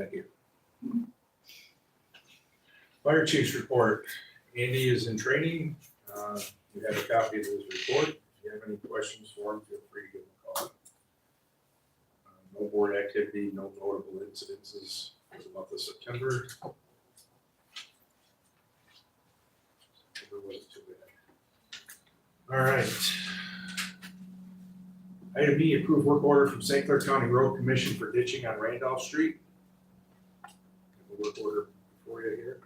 Thank you. Fire chief's report. Andy is in training. You have a copy of his report. If you have any questions for him, feel free to give him a call. No board activity, no notable incidences for the month of September. September wasn't too bad. All right. Item B, approve work order from St. Clair County Road Commission for ditching on Randolph Street. Have a work order for you here.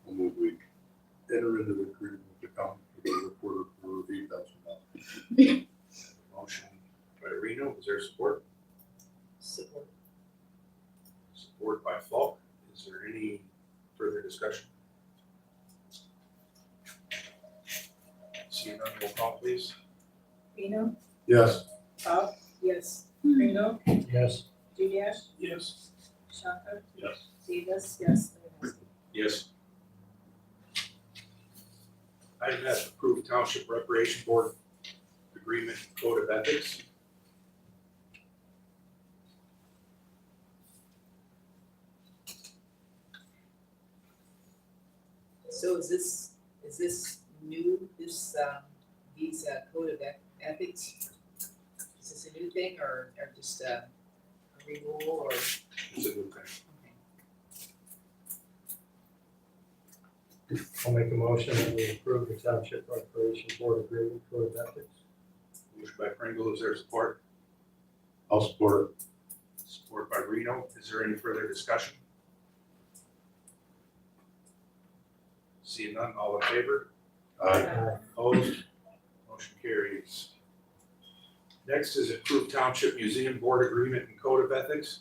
I'll move we enter into the agreement with the county for the work order for $8,000. Motion by Reno, is there support? Support. Support by Falk. Is there any further discussion? Seeing none, roll call please. Reno, Yes. Bob? Yes. Ringo, Yes. Dugas, Yes. Shaka, Yes. Davis, yes. Lewandowski. Yes. Item F, approve Township Recreation Board Agreement Code of Ethics. So is this new, these code of ethics? Is this a new thing or just a renewal or? It's a new thing. Okay. I'll make a motion that we approve the Township Recreation Board Agreement Code of Ethics. Motion by Pringle, is there support? I'll support it. Support by Reno. Is there any further discussion? Seeing none, all in favor? Aye. Opposed? Motion carries. Next is approve Township Museum Board Agreement and Code of Ethics.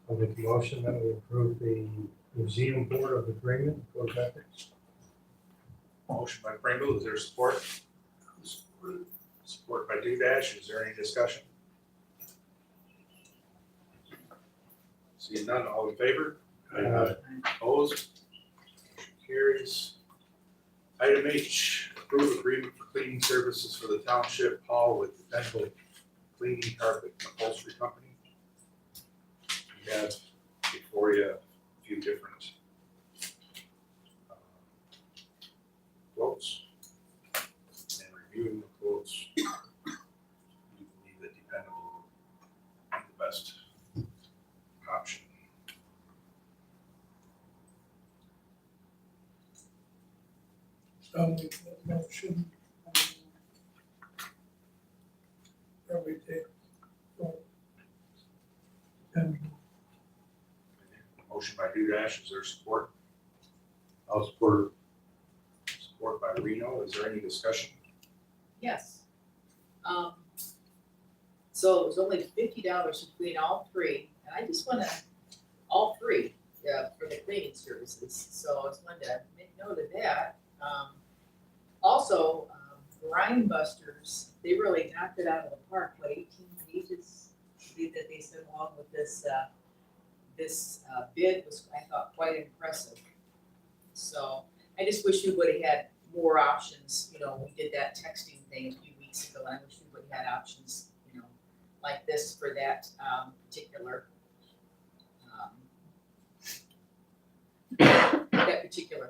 I'll make a motion that we approve the Museum Board of Agreement and Code of Ethics. Motion by Pringle, is there support? Support by Dudash, is there any discussion? Seeing none, all in favor? Aye. Opposed? Motion carries. Item H, approve agreement for cleaning services for the Township Hall with Dependable Cleaning Carpet and Upholstery Company. We have before you a few different quotes. And reviewing the quotes, we believe that Dependable will be the best option. I'll make that motion. Probably take. And Motion by Dudash, is there support? I'll support Support by Reno, is there any discussion? Yes. So it was only $50 to clean all three, and I just wanna, all three, for the cleaning services, so I just wanted to make note of that. Also, Brine Busters, they really knocked it out of the park, what, 18 pages that they sent along with this, bid was, I thought, quite impressive. So I just wish we would have had more options, we did that texting thing a few weeks ago, and I wish we would have had options, like this for that, particular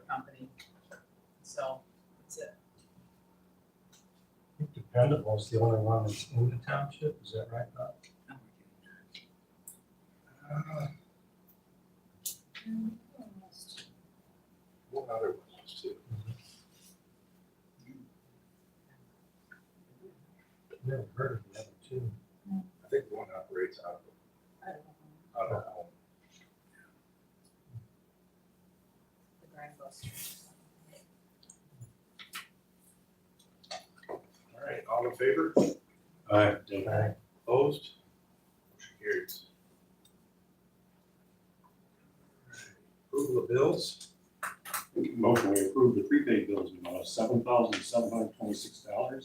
company. So, that's it. I think Dependable is the only one that's in the township, is that right, Bob? One other one was too. Never heard of the other two. I think one operates out I don't know. of home. The Brine Busters. All right, all in favor? it. Aye. Aye. Opposed? Motion carries. All right, approval of bills. Motion, we approve the prepaid bills in the amount of $7,726.89.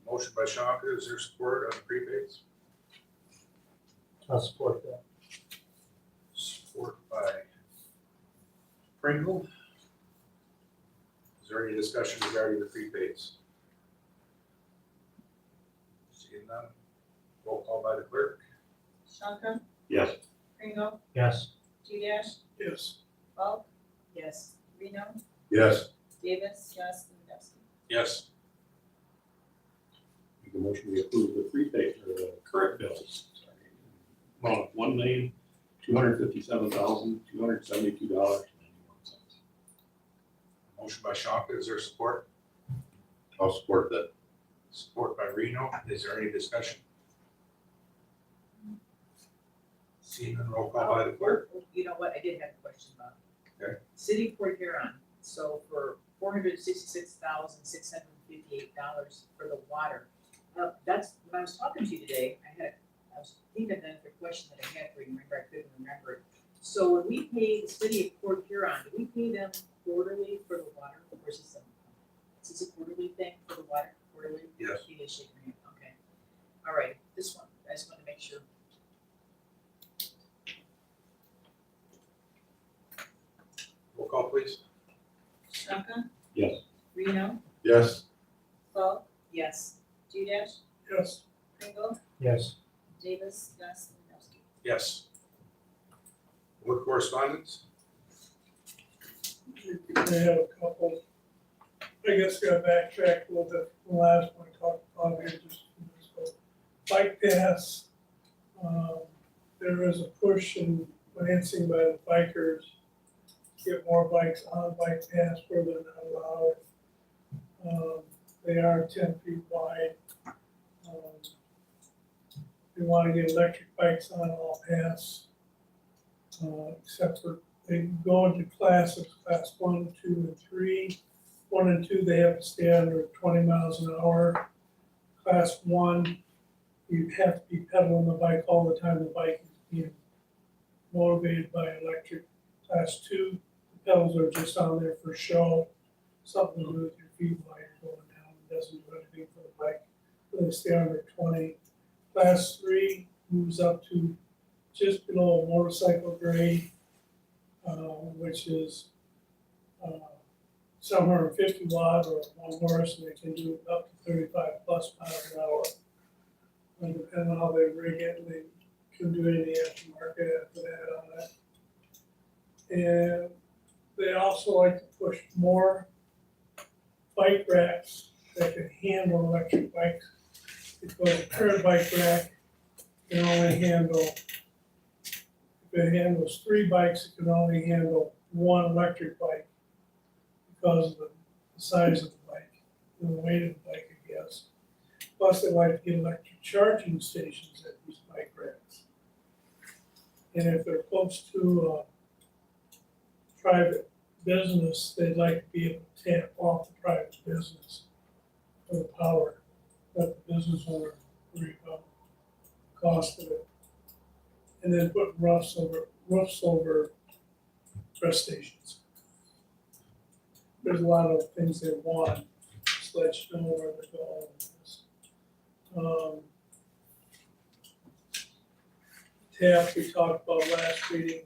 Motion by Shankar, is there support on the prepays? I'll support that. Pringle. Is there any discussion regarding the prepaids? Seeing none, roll call by the clerk. Shonka, Yes. Pringle, Yes. Dudash, yes, Bulk, Yes. Reno, Yes. Davis, yes, Lewandowski. Yes. Make a motion to approve the prepaid or the current bills. Amount of $1,257,272.91. Motion by Shonka, is there support? I'll support that. Support by Reno, is there any discussion? Seeing none, roll call by the clerk. You know what, I did have a question about. Okay. City of Port Huron, so for $466,658 for the water. That's, when I was talking to you today, I was thinking of another question that I had to remember, I couldn't remember it. So when we pay the city of Port Huron, do we pay them quarterly for the water, or is this a quarterly thing for the water, quarterly? Yes. You did shake your hand, okay. All right, this one, I just wanted to make sure. Roll call, please. Shonka, Yes. Reno, Yes. Bulk, Yes. Dudash, yes, Pringle, Yes. Davis, yes, Lewandowski. Yes. Board correspondence? I have a couple. I guess we gotta backtrack a little bit from the last one I talked about here, just a few minutes ago. Bike paths, there is a push and financing by the bikers to get more bikes on bike paths where they're not allowed. They are 10 feet wide. We wanna get electric bikes on all paths, except for they go into classes, class 1, 2, and 3. 1 and 2, they have to stay under 20 miles an hour. Class 1, you have to be pedaling the bike all the time. The bike is being motivated by electric. Class 2, the pedals are just on there for show, something to do with your feet while you're going down. It doesn't do anything for the bike. They stay under 20. Class 3 moves up to just below a motorcycle grade, which is 750 watt or 1 horse, and they can do up to 35 plus miles an hour. And depending on how they rig it, they can do any aftermarket after that on it. And they also like to push more bike racks that can handle electric bikes, because the current bike rack can only handle, if it handles 3 bikes, it can only handle 1 electric bike because of the size of the bike and the weight of the bike, I guess. Plus, they like to get electric charging stations at these bike racks. And if they're close to a private business, they'd like to be able to tap off the private business for the power, let the business owner worry about the cost of it. And then put roofs over rest stations. There's a lot of things they want, just let you know where they're going with this. TAP we talked about last meeting.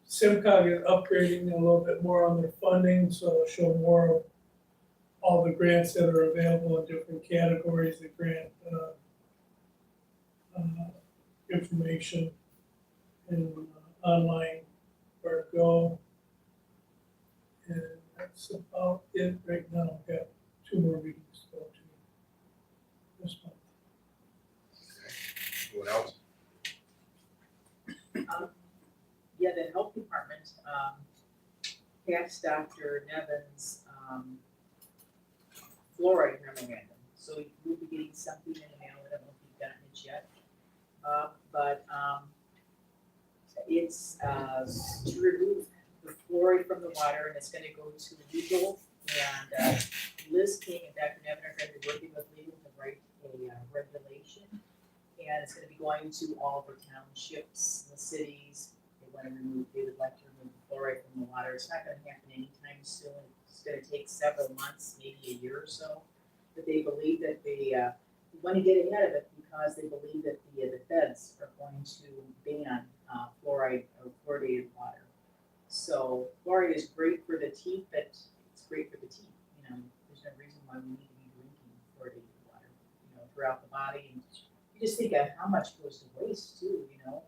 SimCog is upgrading a little bit more on their funding, so it'll show more of all the grants that are available in different categories, the grant information and online where to go. And that's about it right now. I've got 2 more meetings to go to this month. Anyone else? Yeah, the health department, passed Dr. Nevin's, fluoride memorandum. So you'll be getting something in the mail, I don't know if you've gotten it yet. But it's, to remove the fluoride from the water, and it's gonna go to legal. And, Liz King and Dr. Nevin are gonna be working with legal to write a regulation. And it's gonna be going to all the townships, the cities. They would like to remove the fluoride from the water. It's not gonna happen anytime soon. It's gonna take several months, maybe a year or so. But they believe that they want to get ahead of it because they believe that the feds are going to ban fluoride or fluoridated water. So fluoride is great for the teeth, but it's great for the teeth, you know, there's no reason why we need to be drinking fluoridated water, you know, throughout the body. And you just think of how much goes to waste too, you know,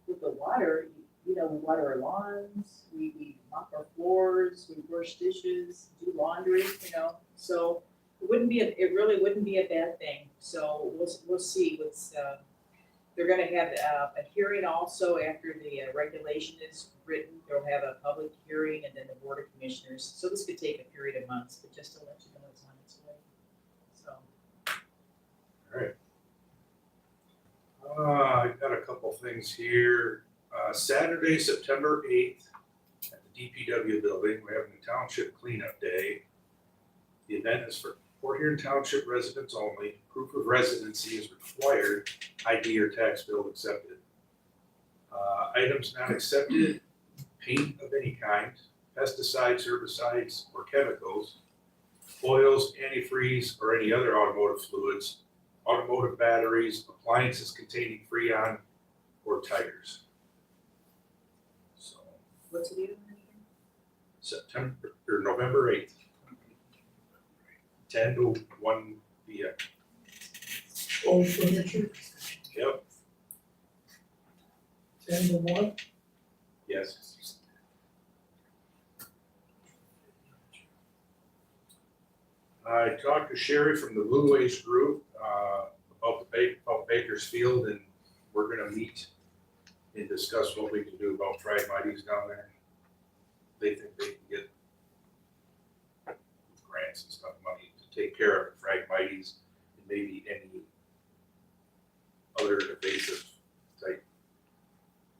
with the water, you know, we water our lawns, we mop our floors, we wash dishes, do laundry, you know, so it really wouldn't be a bad thing, so we'll see what's, they're gonna have a hearing also after the regulation is written. They'll have a public hearing and then the board of commissioners. So this could take a period of months, but just to let you know it's on its way. So, I've got a couple things here. Saturday, September 8th, at the DPW building, we're having a township cleanup day. The event is for Port Huron Township residents only. Proof of residency is required, ID or tax bill accepted. Items not accepted, paint of any kind, pesticides, herbicides, or chemicals, oils, antifreeze, or any other automotive fluids, automotive batteries, appliances containing Freon, or tires. So, what's the date on November 8th, 10 to 1 p.m. Old furniture, Yep, 10 to 1. yes. I talked to Sherry from the Blue Wage Group about Bakersfield, and we're gonna meet and discuss what we can do about Phragmites down there. They think they can get grants and stuff, money to take care of Phragmites and maybe any other invasive type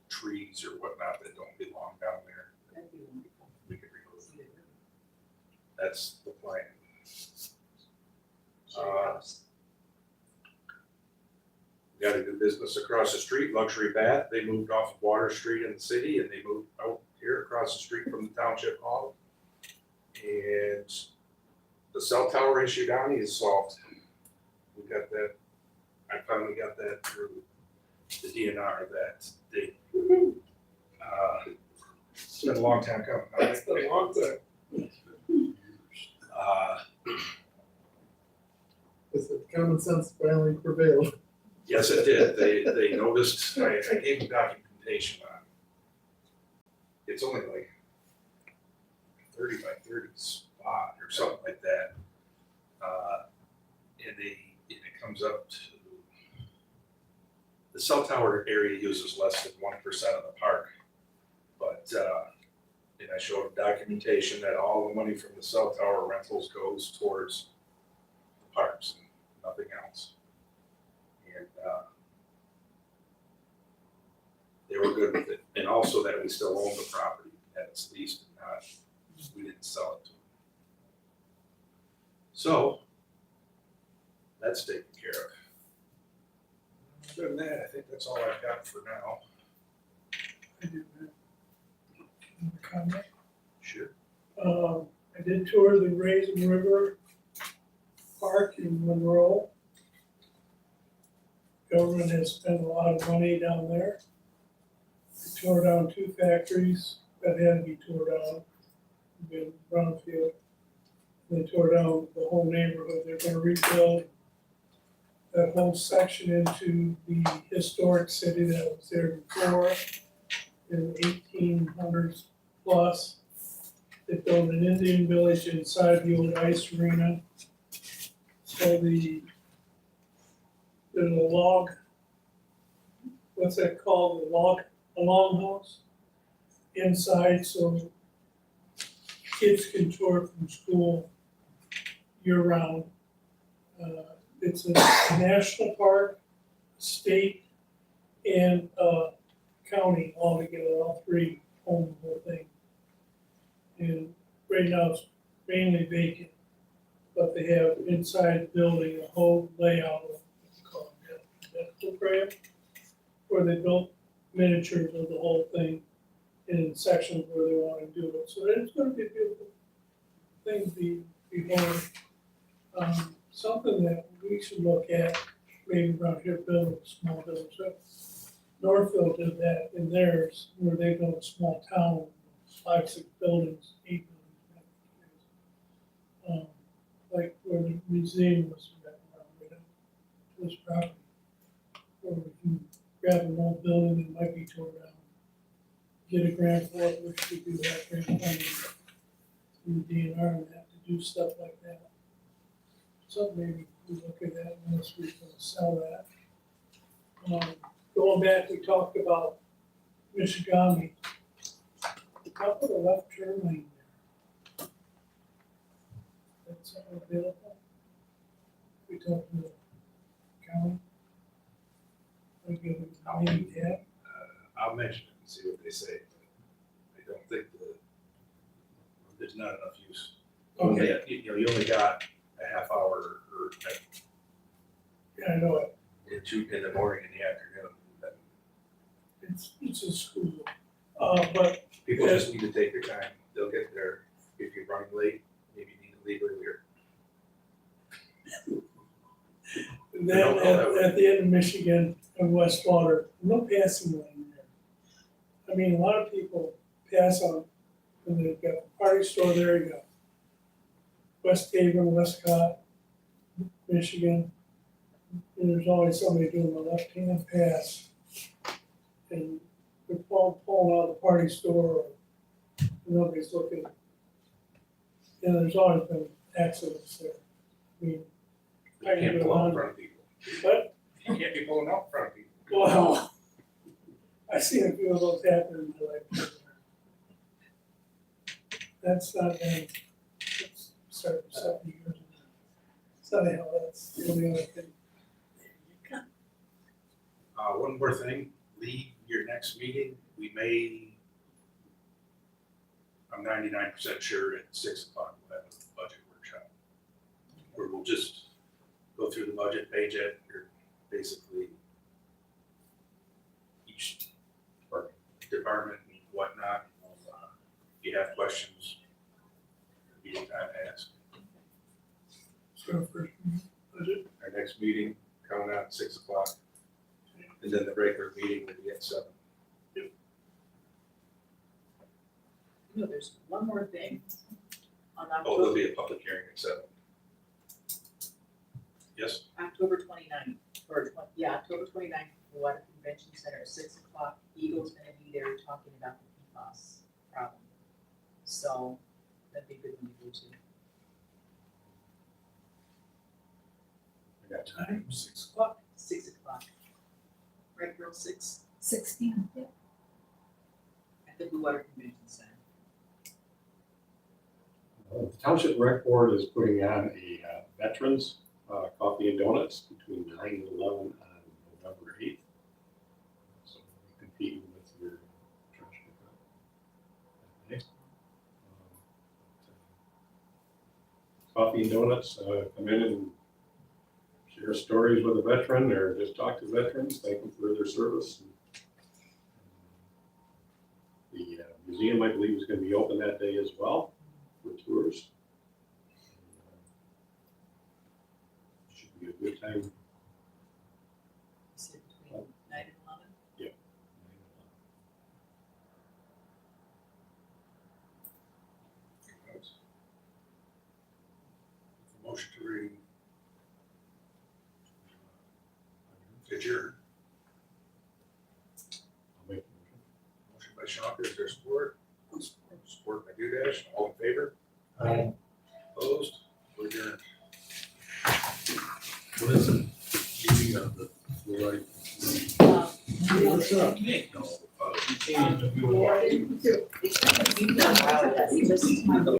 trees or whatnot that don't belong down there. That'd be wonderful. We could remove. That's the plan. We got a good business across the street, Luxury Bath. They moved off of Water Street in the city and they moved out here across the street from the Township Hall. And the cell tower issue down is solved. We got that, I finally got that through the DNR that they, it's been a long time coming. That's been a long time. It's a common sense finally prevailed. Yes, it did. They noticed, I gave them documentation on it. It's only like 30 by 30 spot or something like that. And it comes up to, the cell tower area uses less than 1% of the park. But, and I showed documentation that all the money from the cell tower rentals goes towards the parks and nothing else. And they were good with it. And also that we still own the property at its leased and not, we didn't sell it to them. So that's taken care of. Other than that, I think that's all I've got for now. I did that. Comment. Sure. I did tour the Raisin River Park in Monroe. Government has spent a lot of money down there. They tore down 2 factories that had to be tore down, in brownfield. They tore down the whole neighborhood. They're gonna rebuild that whole section into the historic city that was there before in the 1800s plus. They built an Indian village inside the old ice arena. So there's a log, what's that called, a longhouse inside, so kids can tour from school year round. It's a national park, state, and county all together, all 3 own the whole thing. And right now it's mainly vacant, but they have inside the building a whole layout of what's called medical grant, where they built miniatures of the whole thing in sections where they want to do it. So it's going to be a beautiful thing to be born. Something that we should look at, maybe around here, building a small village. Northville did that in theirs, where they built a small town, 5, 6 buildings, 8 buildings. Like where the museum was, right up to this property. Or we can grab an old building that might be torn down, get a grant for it, which we do have grant funding through DNR and that to do stuff like that. So maybe we look at that unless we can sell that. Going back, we talked about Michigami. How about a left turn lane there? That's available. We talked to the county. Like give it a meeting, yeah. I'll mention it and see what they say, but I don't think there's not enough use. Okay, You only got a half hour or yeah, I know it. in the morning and the afternoon. That It's a school. But people just need to take their time. They'll get there. If you're running late, maybe you need to leave earlier. then at the end of Michigan and Westwater, no passing lane there. I mean, a lot of people pass on, and they've got a party store, there you go. West Haven, Westcott, Michigan. And there's always somebody doing the left-hand pass. And they're pulling out of the party store, and nobody's looking. And there's always been accidents there. I mean, You can't pull out in front of people. but, You can't be pulling out in front of people. well, I've seen a few of those happen in my life. That's not, it's started 70 years ago. So anyhow, that's the only other thing. One more thing, Lee, your next meeting, we may, I'm 99% sure at 6 o'clock we'll have a budget workshop. Where we'll just go through the budget page at, or basically each department and whatnot. If you have questions, it'll be a time to ask. So first, budget, Our next meeting coming out at 6 o'clock. And then the regular meeting will be at 7. No, there's one more thing. On Oh, there'll be a public hearing at 7. Yes? October 29th, October 29th, the Water Convention Center at 6 o'clock. Eagle's gonna be there talking about the PFAS problem. So that'd be a good one to go to. I got time. time, 6 o'clock. 6 o'clock. Right, girl, 6 16, yeah. at the Blue Water Convention Center. The Township Rec Board is putting on a Veterans Coffee and Donuts between 9 and 11 on November 8th. So we'll be competing with your trash pickup that day. Coffee and donuts, come in and share stories with a veteran or just talk to veterans, thank them for their service. The museum, I believe, is going to be open that day as well for tours. Should be a good time. You said between 9 and 11? Motion to read. Adjourn. I'll make the Motion by Schonker, is there support? Support by Dudash, all in favor? Aye. Opposed? We're adjourned. What is it? Meeting of the fluoride. What's up? No, It's been a while, we just